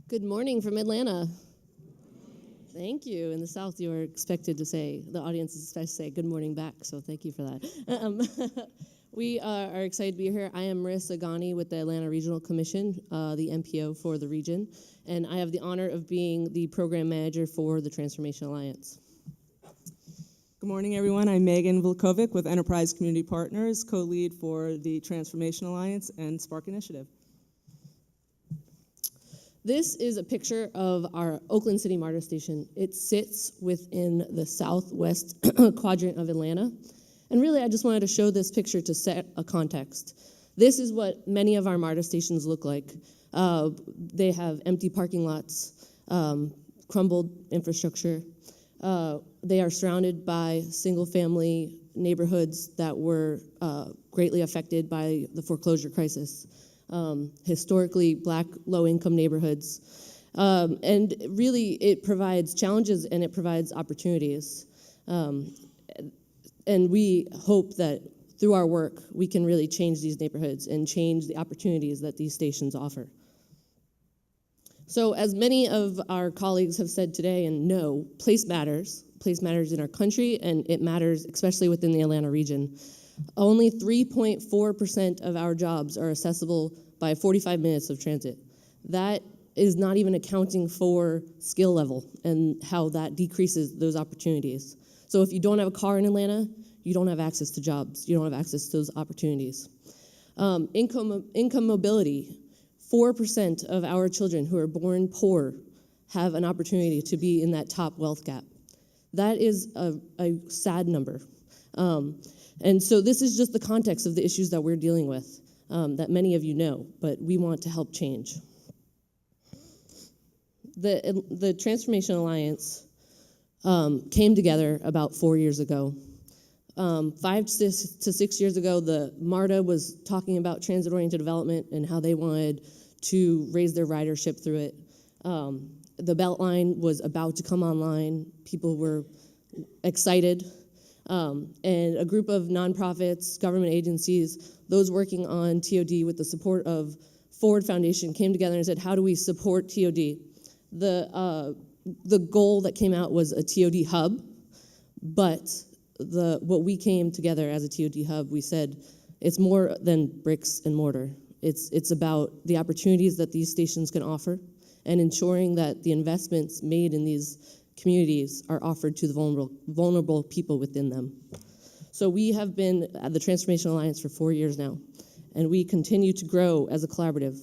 Good morning from Atlanta. Thank you. In the South, you are expected to say, the audience is expected to say good morning back, so thank you for that. We are excited to be here. I am Marissa Ghani with the Atlanta Regional Commission, the MPO for the region, and I have the honor of being the program manager for the Transformation Alliance. Good morning, everyone. I'm Megan Vilkovic with Enterprise Community Partners, co-lead for the Transformation Alliance and SPARCC Initiative. This is a picture of our Oakland City MARTA station. It sits within the southwest quadrant of Atlanta. And really, I just wanted to show this picture to set a context. This is what many of our MARTA stations look like. They have empty parking lots, crumbled infrastructure. They are surrounded by single-family neighborhoods that were greatly affected by the foreclosure crisis. Historically Black low-income neighborhoods. And really, it provides challenges and it provides opportunities. And we hope that through our work, we can really change these neighborhoods and change the opportunities that these stations offer. So as many of our colleagues have said today and know, place matters. Place matters in our country, and it matters especially within the Atlanta region. Only 3.4% of our jobs are accessible by 45 minutes of transit. That is not even accounting for skill level and how that decreases those opportunities. So if you don't have a car in Atlanta, you don't have access to jobs. You don't have access to those opportunities. Income mobility, 4% of our children who are born poor have an opportunity to be in that top wealth gap. That is a sad number. And so this is just the context of the issues that we're dealing with, that many of you know, but we want to help change. The Transformation Alliance came together about 4 years ago. 5 to 6 years ago, the MARTA was talking about transit-oriented development and how they wanted to raise their ridership through it. The Beltline was about to come online. People were excited. And a group of nonprofits, government agencies, those working on TOD with the support of Forward Foundation came together and said, how do we support TOD? The goal that came out was a TOD hub, but what we came together as a TOD hub, we said, it's more than bricks and mortar. It's about the opportunities that these stations can offer and ensuring that the investments made in these communities are offered to the vulnerable people within them. So we have been at the Transformation Alliance for 4 years now, and we continue to grow as a collaborative.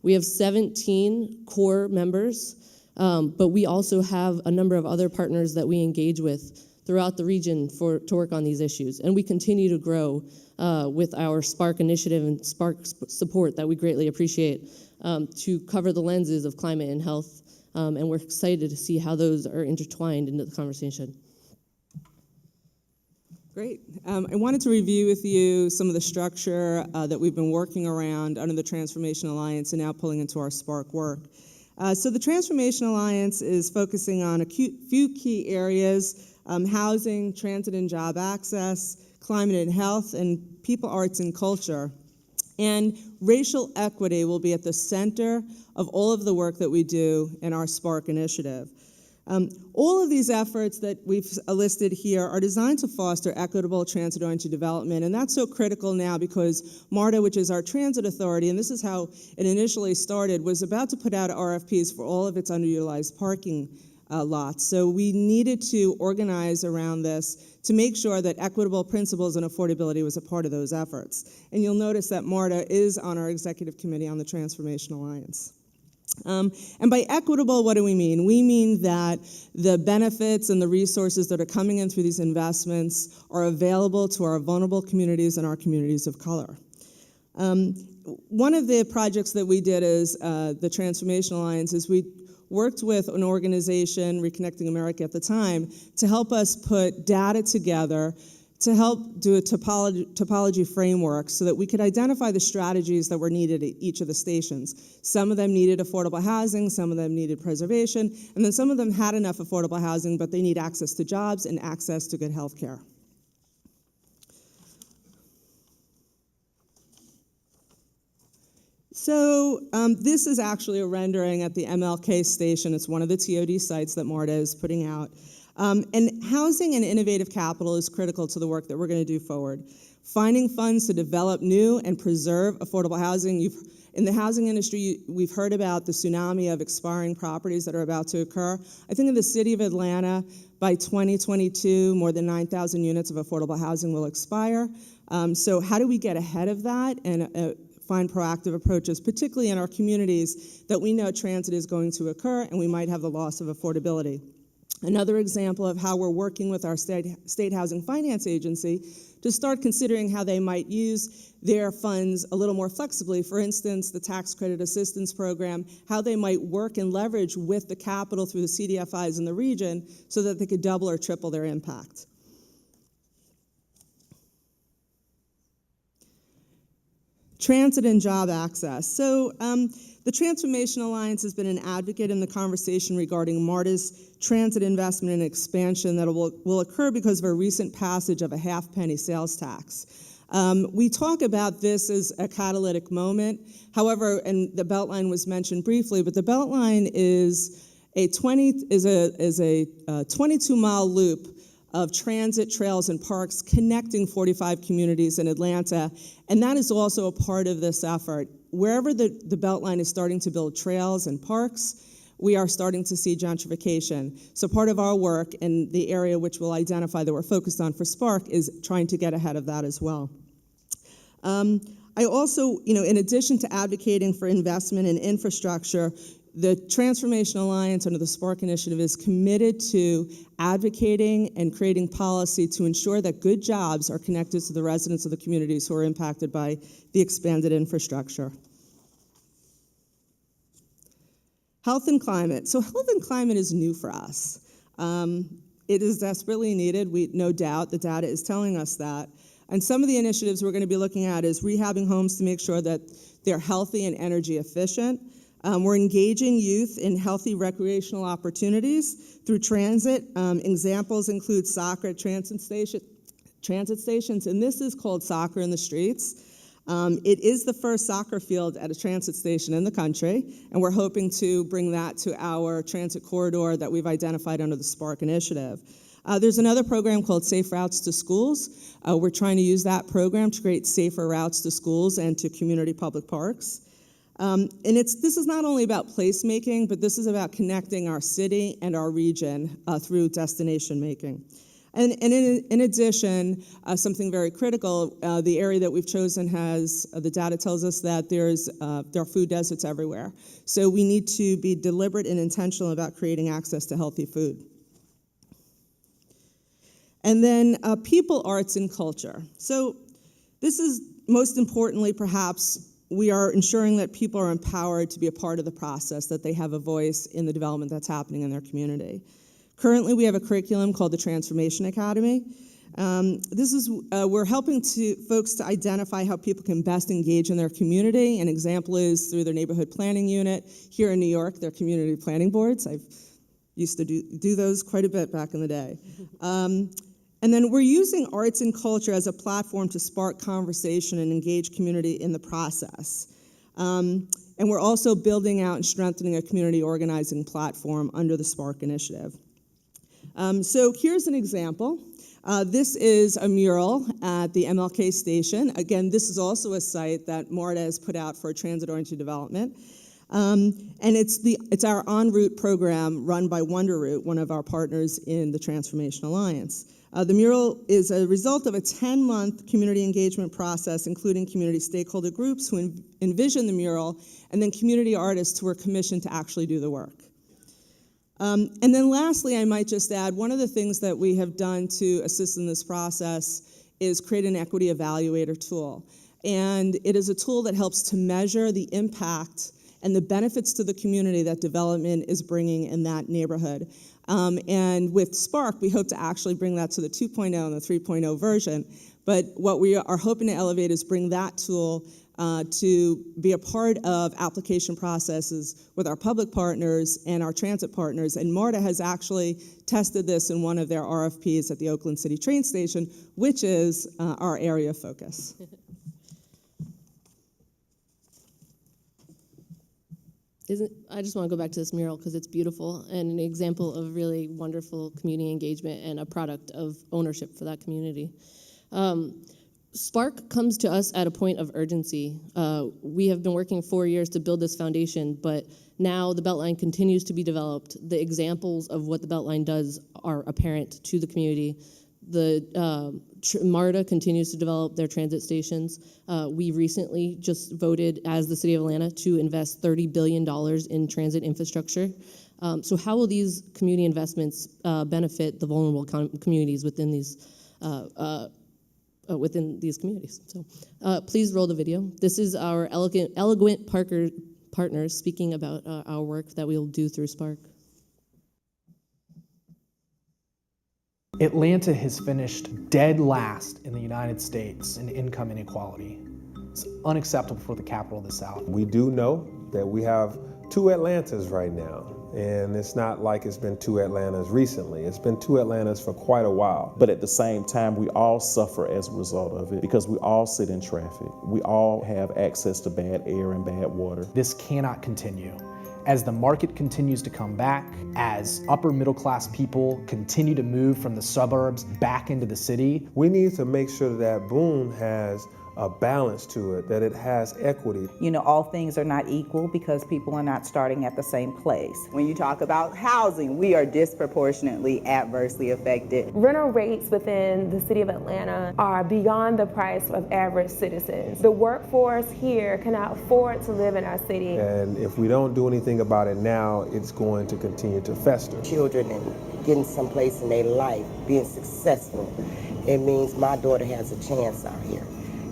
We have 17 core members, but we also have a number of other partners that we engage with throughout the region to work on these issues. And we continue to grow with our SPARCC initiative and SPARCC support that we greatly appreciate to cover the lenses of climate and health. And we're excited to see how those are intertwined into the conversation. Great. I wanted to review with you some of the structure that we've been working around under the Transformation Alliance and now pulling into our SPARCC work. So the Transformation Alliance is focusing on a few key areas: housing, transit and job access, climate and health, and people, arts, and culture. And racial equity will be at the center of all of the work that we do in our SPARCC initiative. All of these efforts that we've listed here are designed to foster equitable transit-oriented development, and that's so critical now because MARTA, which is our transit authority, and this is how it initially started, was about to put out RFPs for all of its underutilized parking lots. So we needed to organize around this to make sure that equitable principles and affordability was a part of those efforts. And you'll notice that MARTA is on our executive committee on the Transformation Alliance. And by equitable, what do we mean? We mean that the benefits and the resources that are coming in through these investments are available to our vulnerable communities and our communities of color. One of the projects that we did as the Transformation Alliance is we worked with an organization, Reconnecting America at the time, to help us put data together to help do a topology framework so that we could identify the strategies that were needed at each of the stations. Some of them needed affordable housing, some of them needed preservation, and then some of them had enough affordable housing, but they need access to jobs and access to good health care. So this is actually a rendering at the MLK station. It's one of the TOD sites that MARTA is putting out. And housing and innovative capital is critical to the work that we're going to do forward. Finding funds to develop new and preserve affordable housing. In the housing industry, we've heard about the tsunami of expiring properties that are about to occur. I think in the city of Atlanta, by 2022, more than 9,000 units of affordable housing will expire. So how do we get ahead of that and find proactive approaches, particularly in our communities that we know transit is going to occur and we might have the loss of affordability? Another example of how we're working with our state housing finance agency to start considering how they might use their funds a little more flexibly. For instance, the tax credit assistance program, how they might work and leverage with the capital through the CDFIs in the region so that they could double or triple their impact. Transit and job access. So the Transformation Alliance has been an advocate in the conversation regarding MARTA's transit investment and expansion that will occur because of a recent passage of a half-penny sales tax. We talk about this as a catalytic moment. However, and the Beltline was mentioned briefly, but the Beltline is a 22-mile loop of transit, trails, and parks connecting 45 communities in Atlanta, and that is also a part of this effort. Wherever the Beltline is starting to build trails and parks, we are starting to see gentrification. So part of our work in the area which we'll identify that we're focused on for SPARCC is trying to get ahead of that as well. I also, in addition to advocating for investment in infrastructure, the Transformation Alliance under the SPARCC initiative is committed to advocating and creating policy to ensure that good jobs are connected to the residents of the communities who are impacted by the expanded infrastructure. Health and climate. So health and climate is new for us. It is desperately needed. No doubt the data is telling us that. And some of the initiatives we're going to be looking at is rehabbing homes to make sure that they're healthy and energy efficient. We're engaging youth in healthy recreational opportunities through transit. Examples include soccer at transit stations, and this is called Soccer in the Streets. It is the first soccer field at a transit station in the country, and we're hoping to bring that to our transit corridor that we've identified under the SPARCC initiative. There's another program called Safe Routes to Schools. We're trying to use that program to create safer routes to schools and to community public parks. And this is not only about placemaking, but this is about connecting our city and our region through destination making. And in addition, something very critical, the area that we've chosen has, the data tells us that there are food deserts everywhere. So we need to be deliberate and intentional about creating access to healthy food. And then people, arts, and culture. So this is most importantly, perhaps, we are ensuring that people are empowered to be a part of the process, that they have a voice in the development that's happening in their community. Currently, we have a curriculum called the Transformation Academy. We're helping folks to identify how people can best engage in their community. An example is through their neighborhood planning unit. Here in New York, their community planning boards. I used to do those quite a bit back in the day. And then we're using arts and culture as a platform to spark conversation and engage community in the process. And we're also building out and strengthening a community organizing platform under the SPARCC initiative. So here's an example. This is a mural at the MLK station. Again, this is also a site that MARTA has put out for transit-oriented development. And it's our En route program run by WONDEROOT, one of our partners in the Transformation Alliance. The mural is a result of a 10-month community engagement process, including community stakeholder groups who envisioned the mural, and then community artists who were commissioned to actually do the work. And then lastly, I might just add, one of the things that we have done to assist in this process is create an equity evaluator tool. And it is a tool that helps to measure the impact and the benefits to the community that development is bringing in that neighborhood. And with SPARCC, we hope to actually bring that to the 2.0 and the 3.0 version. But what we are hoping to elevate is bring that tool to be a part of application processes with our public partners and our transit partners. And MARTA has actually tested this in one of their RFPs at the Oakland City train station, which is our area of focus. I just want to go back to this mural because it's beautiful and an example of really wonderful community engagement and a product of ownership for that community. SPARCC comes to us at a point of urgency. We have been working 4 years to build this foundation, but now the Beltline continues to be developed. The examples of what the Beltline does are apparent to the community. The MARTA continues to develop their transit stations. We recently just voted as the City of Atlanta to invest $30 billion in transit infrastructure. So how will these community investments benefit the vulnerable communities within these communities? So please roll the video. This is our eloquent partners speaking about our work that we will do through SPARCC. Atlanta has finished dead last in the United States in income inequality. It's unacceptable for the capital of the South. We do know that we have 2 Atlantas right now, and it's not like it's been 2 Atlantas recently. It's been 2 Atlantas for quite a while. But at the same time, we all suffer as a result of it because we all sit in traffic. We all have access to bad air and bad water. This cannot continue. As the market continues to come back, as upper middle class people continue to move from the suburbs back into the city, We need to make sure that Boone has a balance to it, that it has equity. You know, all things are not equal because people are not starting at the same place. When you talk about housing, we are disproportionately adversely affected. Rental rates within the city of Atlanta are beyond the price of average citizens. The workforce here cannot afford to live in our city. And if we don't do anything about it now, it's going to continue to fester. Children and getting someplace in their life, being successful, it means my daughter has a chance out here.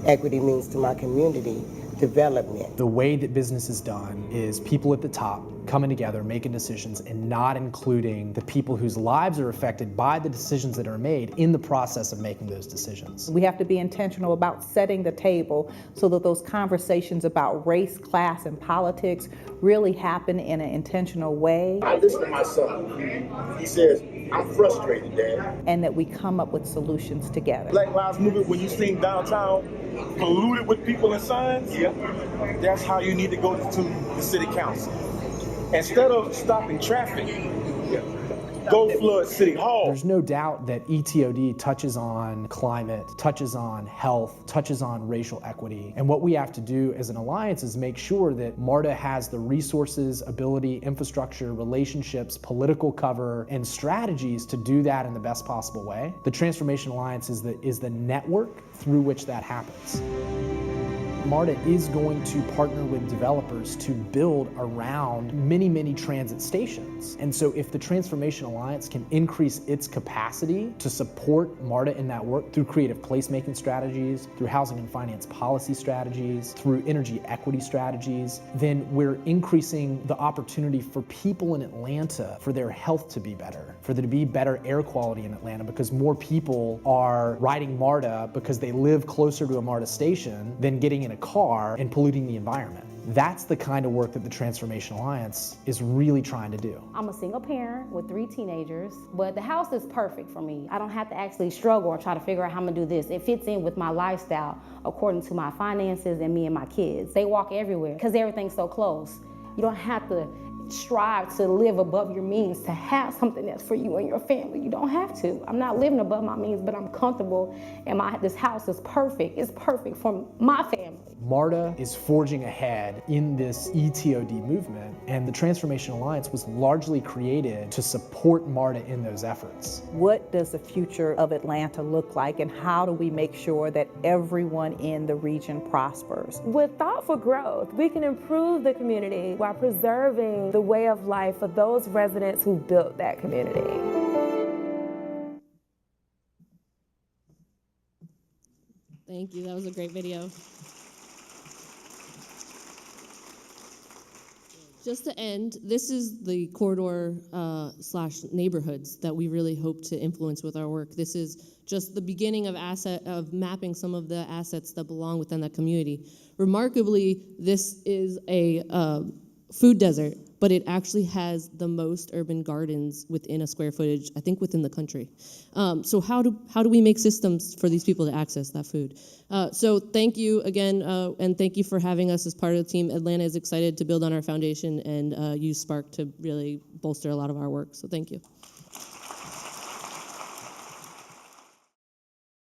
Equity means to my community development. the way that business is done is people at the top coming together, making decisions, and not including the people whose lives are affected by the decisions that are made in the process of making those decisions. We have to be intentional about setting the table so that those conversations about race, class, and politics really happen in an intentional way. I listen to my son. He says, I'm frustrated, Dad. And that we come up with solutions together. Black Lives Movement, when you seen downtown polluted with people and signs, that's how you need to go to the city council. Instead of stopping traffic, go flood City Hall. There's no doubt that ETOD touches on climate, touches on health, touches on racial equity. And what we have to do as an alliance is make sure that MARTA has the resources, ability, infrastructure, relationships, political cover, and strategies to do that in the best possible way. The Transformation Alliance is the network through which that happens. MARTA is going to partner with developers to build around many, many transit stations. And so if the Transformation Alliance can increase its capacity to support MARTA in that work through creative placemaking strategies, through housing and finance policy strategies, through energy equity strategies, then we're increasing the opportunity for people in Atlanta for their health to be better, for there to be better air quality in Atlanta because more people are riding MARTA because they live closer to a MARTA station than getting in a car and polluting the environment. That's the kind of work that the Transformation Alliance is really trying to do. I'm a single parent with 3 teenagers, but the house is perfect for me. I don't have to actually struggle or try to figure out how I'm gonna do this. It fits in with my lifestyle according to my finances and me and my kids. They walk everywhere because everything's so close. You don't have to strive to live above your means to have something that's for you and your family. You don't have to. I'm not living above my means, but I'm comfortable, and this house is perfect. It's perfect for my family. MARTA is forging ahead in this ETOD movement, and the Transformation Alliance was largely created to support MARTA in those efforts. What does the future of Atlanta look like, and how do we make sure that everyone in the region prospers? With thoughtful growth, we can improve the community while preserving the way of life for those residents who built that community. Thank you, that was a great video. Just to end, this is the corridor slash neighborhoods that we really hope to influence with our work. This is just the beginning of mapping some of the assets that belong within that community. Remarkably, this is a food desert. but it actually has the most urban gardens within a square footage, I think, within the country. So how do we make systems for these people to access that food? So thank you again, and thank you for having us as part of the team. Atlanta is excited to build on our foundation and use SPARCC to really bolster a lot of our work, so thank you.